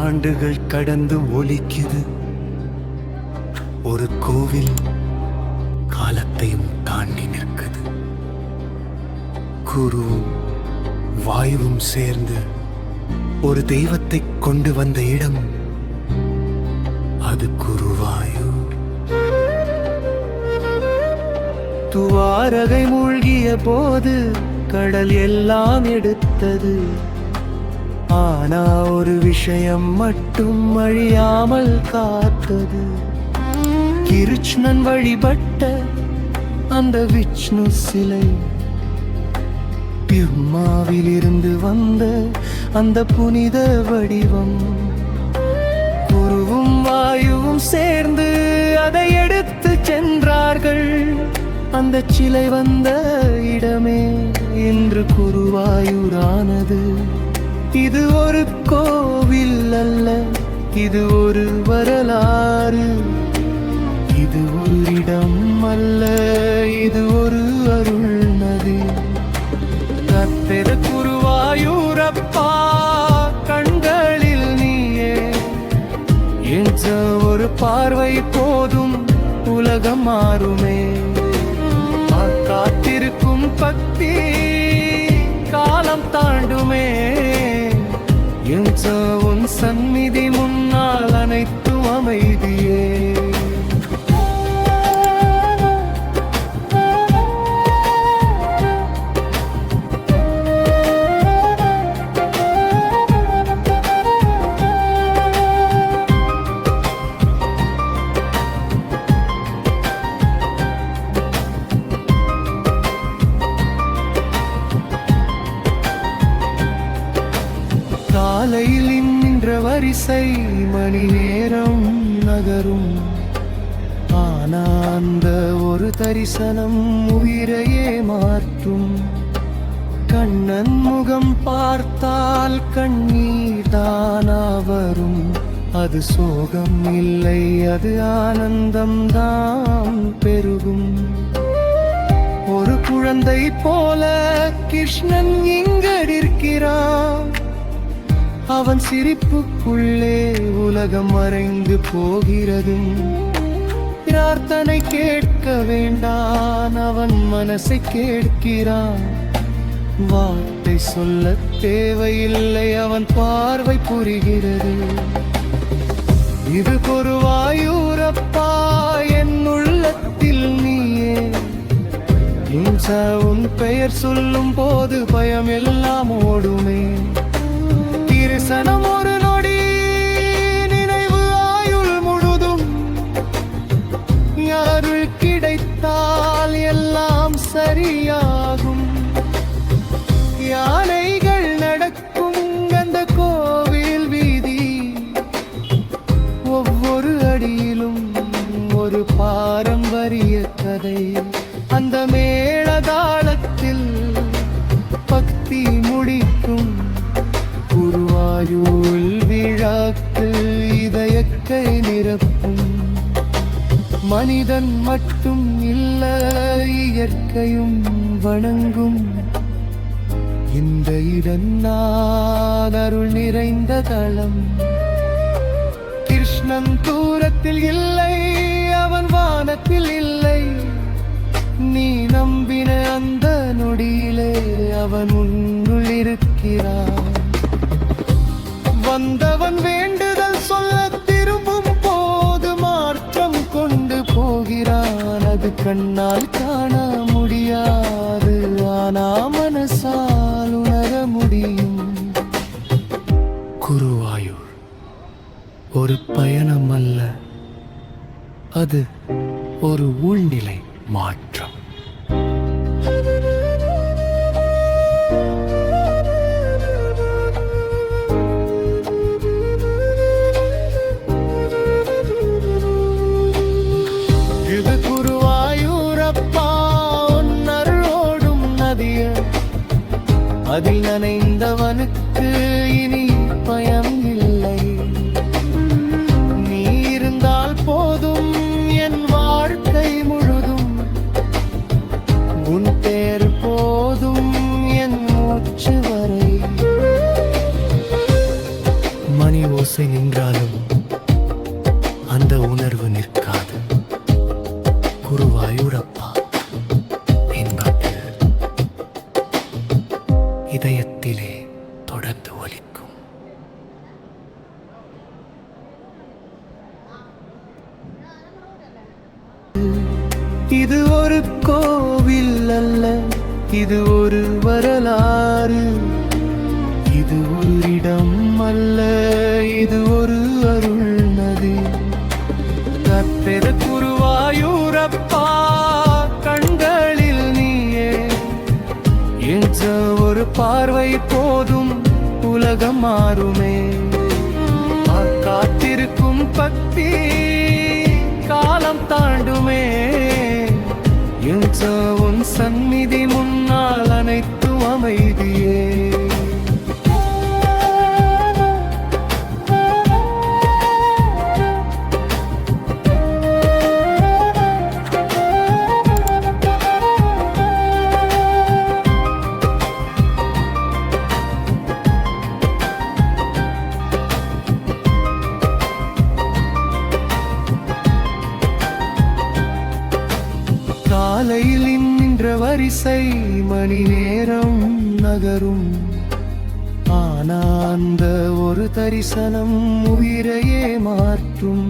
ஆண்டுகள் கடந்து ஒலிக்குது ஒரு கோவில் காலத்தையும் தாண்டி நிற்குது. குருவும் வாயுவும் சேர்ந்து ஒரு தெய்வத்தை கொண்டு வந்த இடம் அது குருவாயு. துவாரகை மூழ்கிய போது கடல் எல்லாம் எடுத்தது. ஆனா ஒரு விஷயம் மட்டும் அழியாமல் காத்தது. கிருஷ்ணன் வழிபட்ட அந்த விஷ்ணு சிலை, பிரம்மாவிலிருந்து வந்த அந்த புனித வடிவம், குருவும் வாயுவும் சேர்ந்து அதை எடுத்து சென்றார்கள். அந்த சிலை வந்த இடமே இன்று குருவாயூரானது. இது ஒரு கோவில் அல்ல, இது ஒரு வரலாறு. இது ஒரு இடம் அல்ல, இது ஒரு அருள் நதி. கர்த்தர குருவாயூரப்பா, கண்களில் நீயே என்ற ஒரு பார்வை போதும் உலகம் மாறுமே. காத்திருக்கும் பக்தி காலம் தாண்டுமே. என்ற உன் சந்நிதி முன்னால் அனைத்தும் அமைதியே. காலையில் நின்ற வரிசை மணி நேரம் நகரும். ஆனா அந்த ஒரு தரிசனம் உயிரையே மாற்றும். கண்ணன் முகம் பார்த்தால் கண்ணீர் தானா வரும். அது சோகம் இல்லை, அது ஆனந்தம் தான் பெருகும். ஒரு குழந்தை போல கிருஷ்ணன் இங்கிருக்கிறான். அவன் சிரிப்புக்குள்ளே உலகம் மறைந்து போகிறது. பிரார்த்தனை கேட்க வேண்டான், அவன் மனசை கேட்கிறான். வார்த்தை சொல்ல தேவையில்லை, அவன் பார்வை புரிகிறது. இது குருவாயூரப்பா, என் உள்ளத்தில் நீயே. உன் பெயர் சொல்லும் போது பயம் எல்லாம் ஓடுமே. தரிசனம் ஒரு நொடி, நினைவு ஆயுள் முழுதும். அருள் கிடைத்தால் எல்லாம் சரியாகும். யானைகள் நடக்கும் அந்த கோவில் வீதி, ஒவ்வொரு அடியிலும் ஒரு பாரம்பரிய கதை. அந்த மேளதாளத்தில் பக்தி முடிக்கும். குருவாயூர் விழாக்கு இதயக்கை நிரப்பும். மனிதன் மட்டும் இல்ல, இயற்கையும் வணங்கும். இந்த இடம் நான் அருள் நிறைந்த தளம். கிருஷ்ணன் தூரத்தில் இல்லை, அவன் வானத்தில் இல்லை. நீ நம்பின அந்த நொடியிலே அவன் உன்னுள் இருக்கிறான். வந்தவன் வேண்டுதல் சொல்ல திரும்பும் போது மாற்றம் கொண்டு போகிறான். அது கண்ணால் காண முடியாது, ஆனா மனசால் உணர முடியும். குருவாயூர் ஒரு பயணம் அல்ல, அது ஒரு உள்நிலை மாற்றம். இது குருவாயூரப்பா, உன்னருளோடும் நதிய. அதில் நனைந்தவனுக்கு இனி பயம் இல்லை. நீ இருந்தால் போதும் என் வாழ்க்கை முழுதும். உன் பேர் போதும் என் மூச்சு வரை. மணி ஓசை இது ஒரு கோவில் அல்ல, இது ஒரு வரலாறு. இது ஒரு இடம் அல்ல, இது ஒரு அருள் நதி. கர்த்தர் குருவாயூரப்பா, கண்களில் நீயே என்ற ஒரு பார்வை போதும் உலகம் மாறுமே. காத்திருக்கும் பக்தி காலம் தாண்டுமே. என்ற உன் சந்நிதி முன்னால் அனைத்தும் அமைதியே. காலையில் நின்ற வரிசை மணி நேரம் நகரும். ஆனா அந்த ஒரு தரிசனம் உயிரையே மாற்றும்.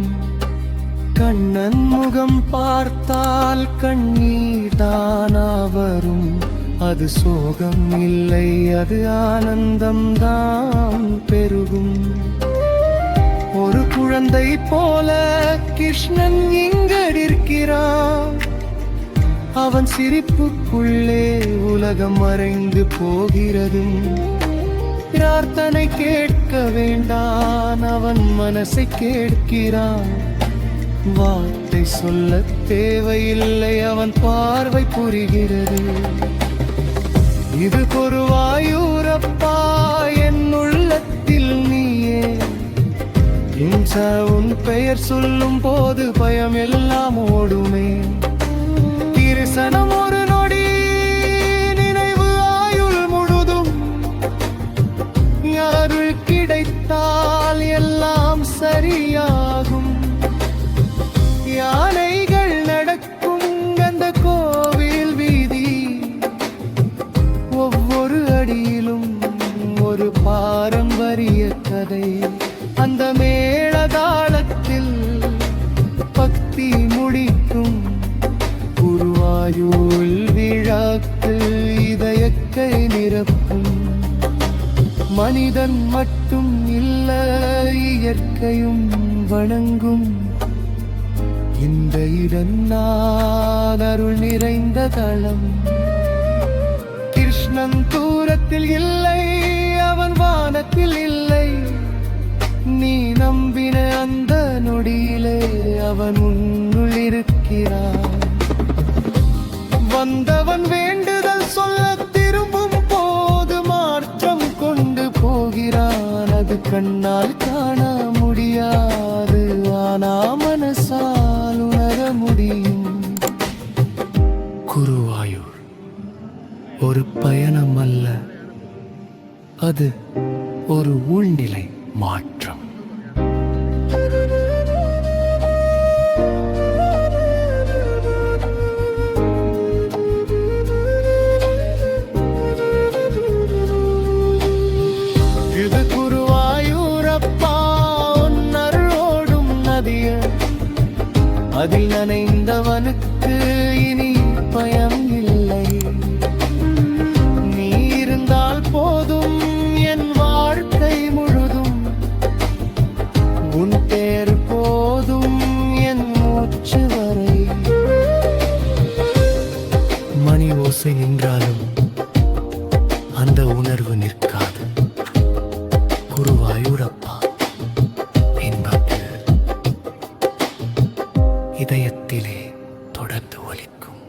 கண்ணன் முகம் பார்த்தால் கண்ணீர் தானா வரும். அது சோகம் இல்லை, அது ஆனந்தம் தான் பெருகும். ஒரு குழந்தை போல கிருஷ்ணன் இங்கிருக்கிறான். அவன் சிரிப்புக்குள்ளே உலகம் மறைந்து போகிறது. பிரார்த்தனை கேட்க வேண்டான், அவன் மனசை கேட்கிறான். வார்த்தை சொல்ல தேவையில்லை, அவன் பார்வை புரிகிறது. இது குருவாயூரப்பா, என் உள்ளத்தில் நீயே. உன் பெயர் சொல்லும் போது பயம் எல்லாம் ஓடுமே. தரிசனம் ஒரு நொடி, நினைவு ஆயுள் முழுதும். அருள் கிடைத்தால் எல்லாம் சரியாகும். யானைகள் நடக்கும் அந்த கோவில் வீதி, ஒவ்வொரு அடியிலும் ஒரு பாரம்பரிய கதை. அந்த மேளதாளத்தில் பக்தி முடிக்கும். குருவாயூர் விழாக்கள் இதயக்கை நிரப்பும். மனிதன் மட்டும் இல்ல, இயற்கையும் வணங்கும். இந்த இடம் நான் அருள் நிறைந்த தளம். கிருஷ்ணன் தூரத்தில் இல்லை, அவன் வானத்தில் இல்லை. நீ நம்பின அந்த நொடியிலே அவன் உன்னுள் இருக்கிறான். வந்தவன் வேண்டுதல் சொல்ல திரும்பும் போது மாற்றம் கொண்டு போகிறான். அது கண்ணால் காண முடியாது, ஆனா மனசால் உணர முடியும். குருவாயூர் ஒரு பயணம் அல்ல, அது ஒரு உள்நிலை மாற்றம். இது குருவாயூரப்பா, உன்னருளோடும் நதிய. அதில் நனைந்தவனுக்கு இனி பயம் இல்லை. நீ இருந்தால் போதும் என் வாழ்க்கை முழுதும். உன் பேர் போதும் என் மூச்சு வரை. மணி ஓசை நின்றாலும் அந்த உணர்வு நிற்காது. குருவாயூரப்பா என்பது இதயத்திலே தொடர்ந்து ஒலிக்கும்.